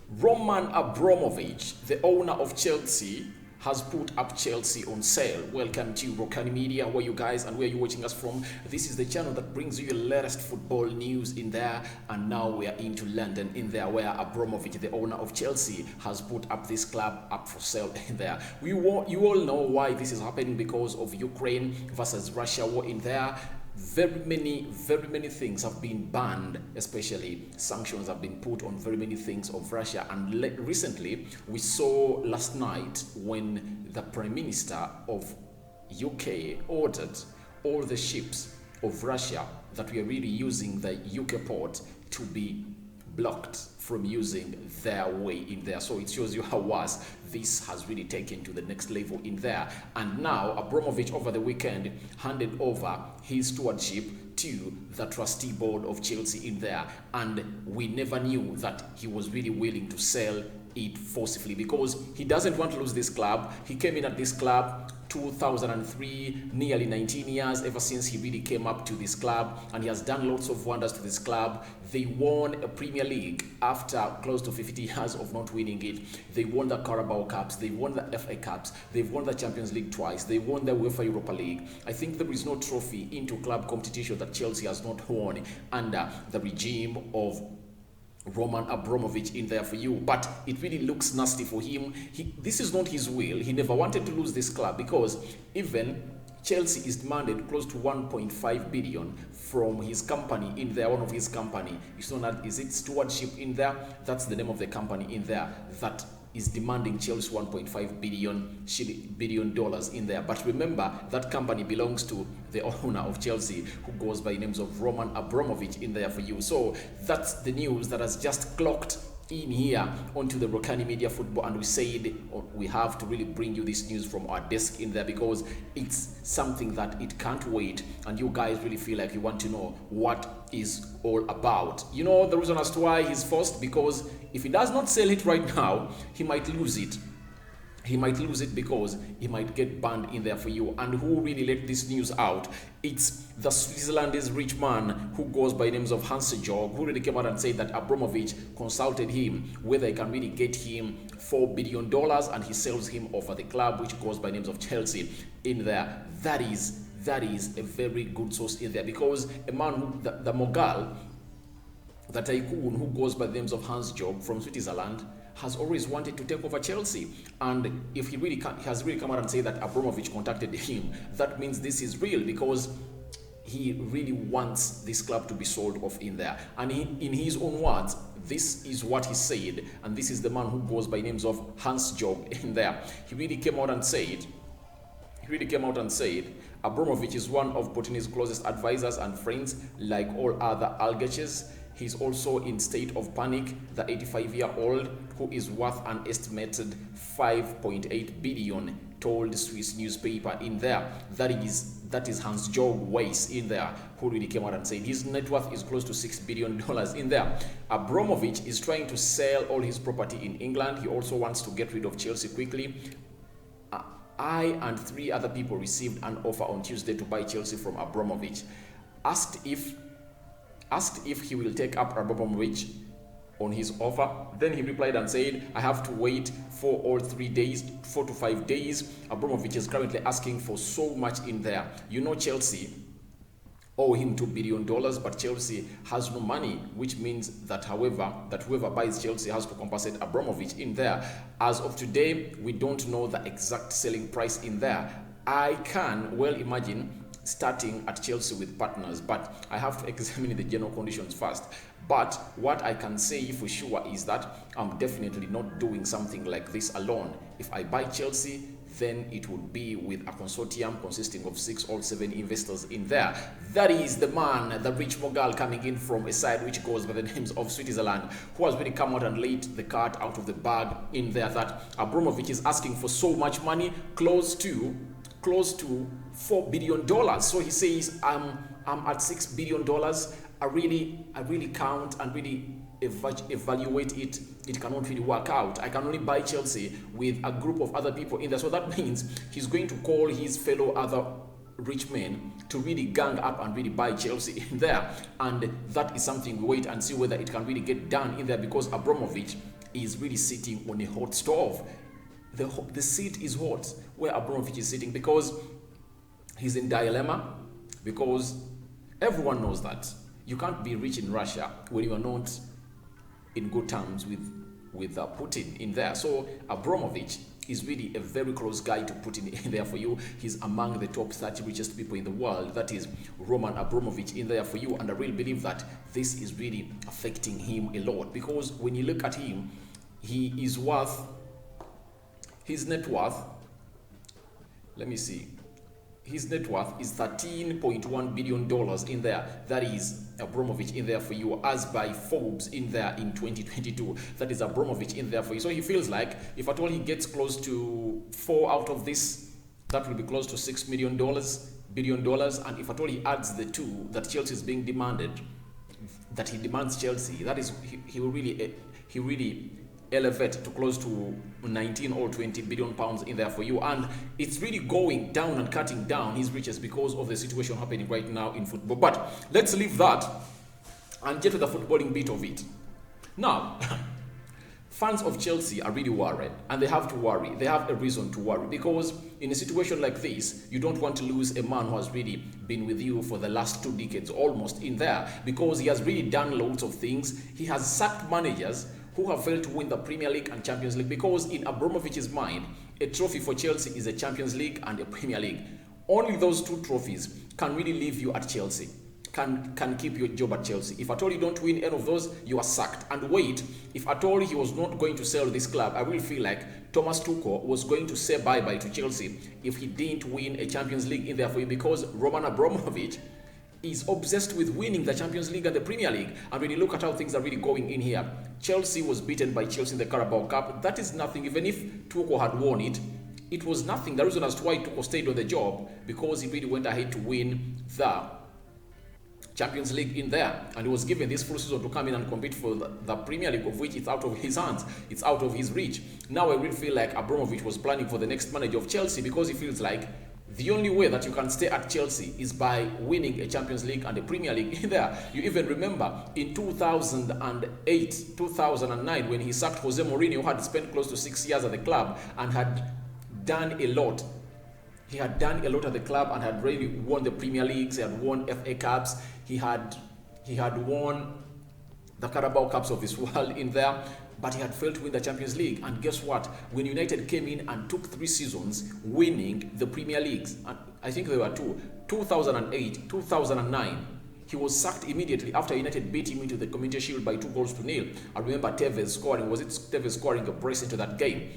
Roman Abramovich, the owner of Chelsea, has put up Chelsea on sale. Welcome to Rokani Media, where you guys and where you're watching us from. This is the channel that brings you your latest football news in there. And now we are into London in there, where Abramovich, the owner of Chelsea, has put up this club up for sale in there. You all know why this is happening, because of Ukraine versus Russia war in there. Very many things have been banned, especially sanctions have been put on very many things of Russia. And recently, we saw last night when the Prime Minister of UK ordered all the ships of Russia that were really using the UK port to be blocked from using their way in there. So it shows you how worse this has really taken to the next level in there. And now Abramovich over the weekend handed over his stewardship to the trustee board of Chelsea in there, and we never knew that he was really willing to sell it forcibly, because he doesn't want to lose this club. He came in at this club 2003, nearly 19 years ever since he really came up to this club, and he has done lots of wonders to this club. They won a Premier League after close to 50 years of not winning it. They won the Carabao Cups, they won the FA Cups, they've won the Champions League twice, they won the UEFA Europa League. I think there is no trophy into club competition that Chelsea has not won under the regime of Roman Abramovich in there for you. But it really looks nasty for him. This is not his will. He never wanted to lose this club, because even Chelsea is demanded close to 1.5 billion from his company in there, one of his company. It's not, is it stewardship in there? That's the name of the company in there that is demanding Chelsea 1.5 billion dollars in there. But remember, that company belongs to the owner of Chelsea, who goes by names of Roman Abramovich in there for you. So that's the news that has just clocked in here onto the Rokani Media Football, and we said we have to really bring you this news from our desk in there, because it's something that it can't wait, and you guys really feel like you want to know what is all about. You know the reason as to why he's forced, because if he does not sell it right now, he might lose it. He might lose it because he might get banned in there for you. And who really let this news out? It's the Switzerlandese rich man who goes by names of Hans-Jörg, who really came out and said that Abramovich consulted him whether he can really get him $4 billion, and he sells him over the club, which goes by names of Chelsea in there. That is a very good source in there, because a man who, the mogul, the tycoon who goes by the names of Hans-Jörg from Switzerland, has always wanted to take over Chelsea. And if he has really come out and said that Abramovich contacted him, that means this is real, because he really wants this club to be sold off in there. And in his own words, this is what he said, and this is the man who goes by names of Hans-Jörg in there. He really came out and said, Abramovich is one of Putin's closest advisors and friends, like all other oligarchs. He's also in state of panic. The 85-year-old, who is worth an estimated 5.8 billion, told Swiss newspaper in there. That is Hans-Jörg Weiss in there, who really came out and said his net worth is close to $6 billion in there. Abramovich is trying to sell all his property in England. He also wants to get rid of Chelsea quickly. I and 3 other people received an offer on Tuesday to buy Chelsea from Abramovich. Asked if he will take up Abramovich on his offer, then he replied and said, I have to wait for all 4 to 5 days. Abramovich is currently asking for so much in there. You know, Chelsea owe him $2 billion, but Chelsea has no money, which means that whoever buys Chelsea has to compensate Abramovich in there. As of today, we don't know the exact selling price in there. I can well imagine starting at Chelsea with partners, but I have to examine the general conditions first. But what I can say for sure is that I'm definitely not doing something like this alone. If I buy Chelsea, then it would be with a consortium consisting of 6 or 7 investors in there. That is the man, the rich mogul, coming in from a side which goes by the names of Switzerland, who has really come out and laid the cat out of the bag in there, that Abramovich is asking for so much money, close to $4 billion. So he says, I'm at $6 billion. I really count and really evaluate it. It cannot really work out. I can only buy Chelsea with a group of other people in there. So that means he's going to call his fellow other rich men to really gang up and really buy Chelsea in there. And that is something we wait and see whether it can really get done in there, because Abramovich is really sitting on a hot stove. The seat is hot where Abramovich is sitting, because he's in dilemma, because everyone knows that you can't be rich in Russia when you are not in good terms with Putin in there. So Abramovich is really a very close guy to Putin in there for you. He's among the top 30 richest people in the world. That is Roman Abramovich in there for you. And I really believe that this is really affecting him a lot, because when you look at him, he is worth, his net worth, let me see, his net worth is $13.1 billion in there. That is Abramovich in there for you, as by Forbes in there in 2022. That is Abramovich in there for you. So he feels like if at all he gets close to 4 out of this, that will be close to $6 billion. And if at all he adds the 2 that Chelsea is being demanded, that he demands Chelsea, that is, he will really elevate to close to 19 or 20 billion pounds in there for you. And it's really going down and cutting down his riches because of the situation happening right now in football. But let's leave that and get to the footballing bit of it. Now, fans of Chelsea are really worried, and they have to worry. They have a reason to worry, because in a situation like this, you don't want to lose a man who has really been with you for the last 2 decades almost in there, because he has really done loads of things. He has sacked managers who have failed to win the Premier League and Champions League, because in Abramovich's mind, a trophy for Chelsea is a Champions League and a Premier League. Only those 2 trophies can really leave you at Chelsea, can keep your job at Chelsea. If at all you don't win any of those, you are sacked. And wait, if at all he was not going to sell this club, I will feel like Thomas Tuchel was going to say bye-bye to Chelsea if he didn't win a Champions League in there for you, because Roman Abramovich is obsessed with winning the Champions League and the Premier League. And when you look at how things are really going in here, Chelsea was beaten by Chelsea in the Carabao Cup. That is nothing. Even if Tuchel had won it, it was nothing. The reason as to why Tuchel stayed on the job, because he really went ahead to win the Champions League in there, and he was given this full season to come in and compete for the Premier League, of which it's out of his hands, it's out of his reach. Now I really feel like Abramovich was planning for the next manager of Chelsea, because he feels like the only way that you can stay at Chelsea is by winning a Champions League and a Premier League in there. You even remember in 2008, 2009, when he sacked Jose Mourinho, who had spent close to 6 years at the club and had done a lot. He had done a lot at the club and had really won the Premier Leagues. He had won FA Cups. He had won the Carabao Cups of his world in there, but he had failed to win the Champions League. And guess what? When United came in and took 3 seasons winning the Premier Leagues, and I think there were 2, 2008, 2009, he was sacked immediately after United beat him into the Community Shield by 2-0. I remember Tevez scoring a brace into that game.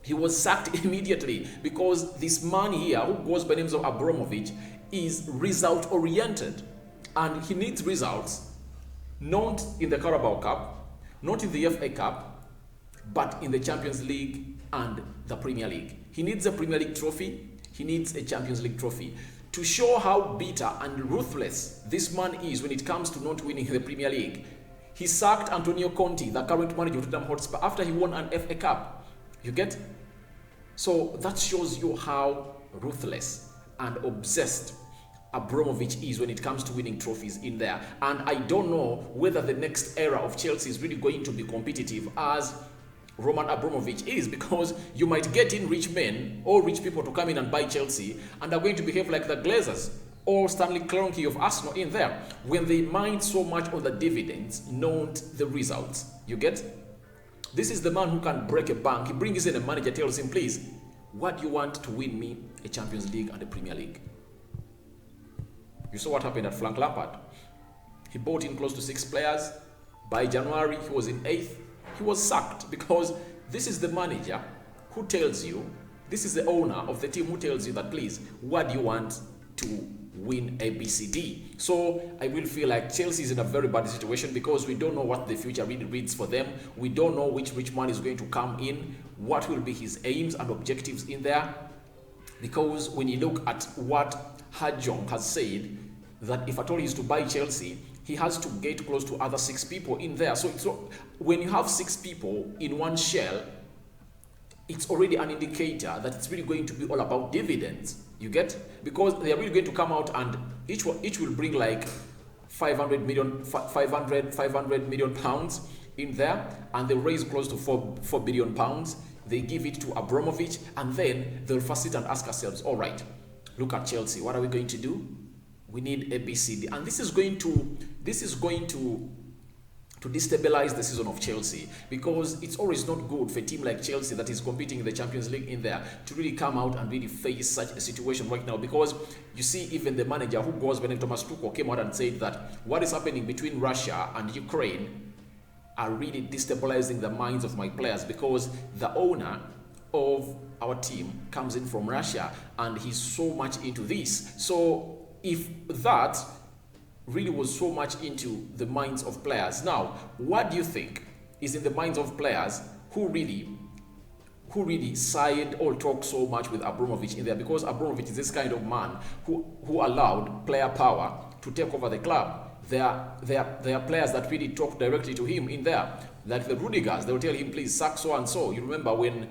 He was sacked immediately, because this man here, who goes by the names of Abramovich, is result-oriented. And he needs results, not in the Carabao Cup, not in the FA Cup, but in the Champions League and the Premier League. He needs a Premier League trophy. He needs a Champions League trophy. To show how bitter and ruthless this man is when it comes to not winning the Premier League, he sacked Antonio Conte, the current manager of Utd Transfer, after he won an FA Cup. You get? So that shows you how ruthless and obsessed Abramovich is when it comes to winning trophies in there. And I don't know whether the next era of Chelsea is really going to be competitive as Roman Abramovich is, because you might get in rich men or rich people to come in and buy Chelsea and are going to behave like the Glazers or Stanley Kroenke of Arsenal in there, when they mind so much on the dividends, not the results. You get? This is the man who can break a bank. He brings in a manager, tells him, please, what do you want to win me? A Champions League and a Premier League. You saw what happened at Frank Lampard. He bought in close to 6 players. By January, he was in 8th. He was sacked, because this is the manager who tells you, this is the owner of the team who tells you that, please, what do you want to win ABCD? So I will feel like Chelsea is in a very bad situation, because we don't know what the future really reads for them. We don't know which rich man is going to come in, what will be his aims and objectives in there. Because when you look at what Hajong has said, that if at all he is to buy Chelsea, he has to get close to other 6 people in there. So when you have 6 people in one shell, it's already an indicator that it's really going to be all about dividends. You get? Because they are really going to come out, and each will bring like 500 million pounds in there, and they raise close to four billion pounds. They give it to Abramovich, and then they'll first sit and ask ourselves, all right, look at Chelsea, what are we going to do? We need ABCD, and this is going to destabilize the season of Chelsea, because it's always not good for a team like Chelsea that is competing in the Champions League in there to really come out and really face such a situation right now. Because you see, even the manager who goes by the name Thomas Tuchel came out and said that what is happening between Russia and Ukraine are really destabilizing the minds of my players, because the owner of our team comes in from Russia and he's so much into this. So if that really was so much into the minds of players, now what do you think is in the minds of players who really side or talk so much with Abramovich in there? Because Abramovich is this kind of man who allowed player power to take over the club. There are players that really talk directly to him in there, like the Rudigers. They will tell him, please sack so and so. You remember when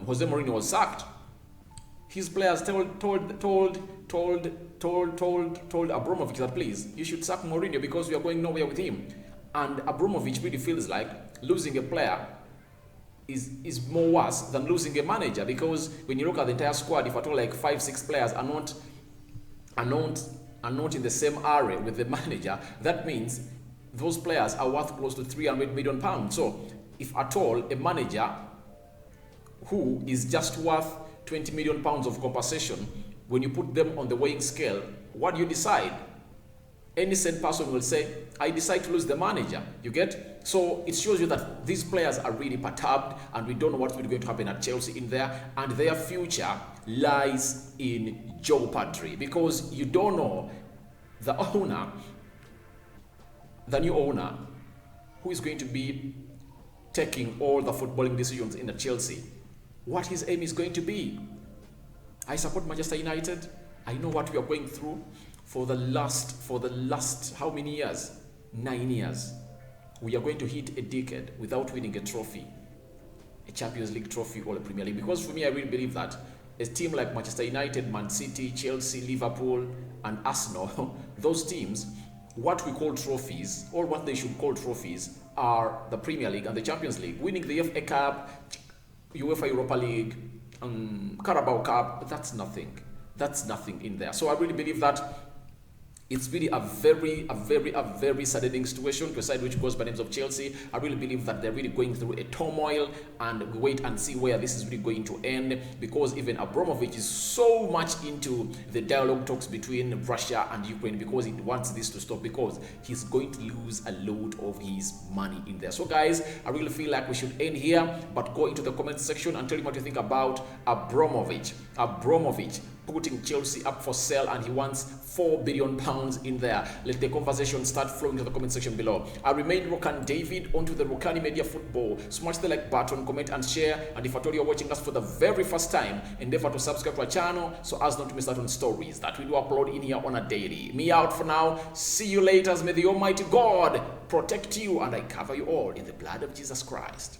Jose Mourinho was sacked, his players told Abramovich that please, you should sack Mourinho because we are going nowhere with him. And Abramovich really feels like losing a player is more worse than losing a manager, because when you look at the entire squad, if at all like 5-6 players are not in the same area with the manager, that means those players are worth close to 300 million pounds. So if at all a manager who is just worth 20 million pounds of compensation, when you put them on the weighing scale, what do you decide? Any sane person will say, I decide to lose the manager. You get? So it shows you that these players are really perturbed, and we don't know what's really going to happen at Chelsea in there, and their future lies in jeopardy, because you don't know the new owner, who is going to be taking all the footballing decisions in the Chelsea, what his aim is going to be. I support Manchester United. I know what we are going through for the last how many years? 9 years. We are going to hit a decade without winning a trophy, a Champions League trophy or a Premier League. Because for me, I really believe that a team like Manchester United, Man City, Chelsea, Liverpool, and Arsenal, those teams, what we call trophies, or what they should call trophies, are the Premier League and the Champions League. Winning the FA Cup, UEFA Europa League, Carabao Cup, that's nothing. That's nothing in there. So I really believe that it's really a very saddening situation to a side which goes by names of Chelsea. I really believe that they're really going through a turmoil, and we wait and see where this is really going to end, because even Abramovich is so much into the dialogue talks between Russia and Ukraine, because he wants this to stop, because he's going to lose a lot of his money in there. So guys, I really feel like we should end here, but go into the comment section and tell me what you think about Abramovich putting Chelsea up for sale, and he wants 4 billion pounds in there. Let the conversation start flowing to the comment section below. I remain Rokani David, onto the Rokani Media Football. Smash the like button, comment and share, and if at all you're watching us for the very first time, endeavor to subscribe to our channel so as not to miss out on stories that we do upload in here on a daily. Me out for now. See you later. May the Almighty God protect you, and I cover you all in the blood of Jesus Christ.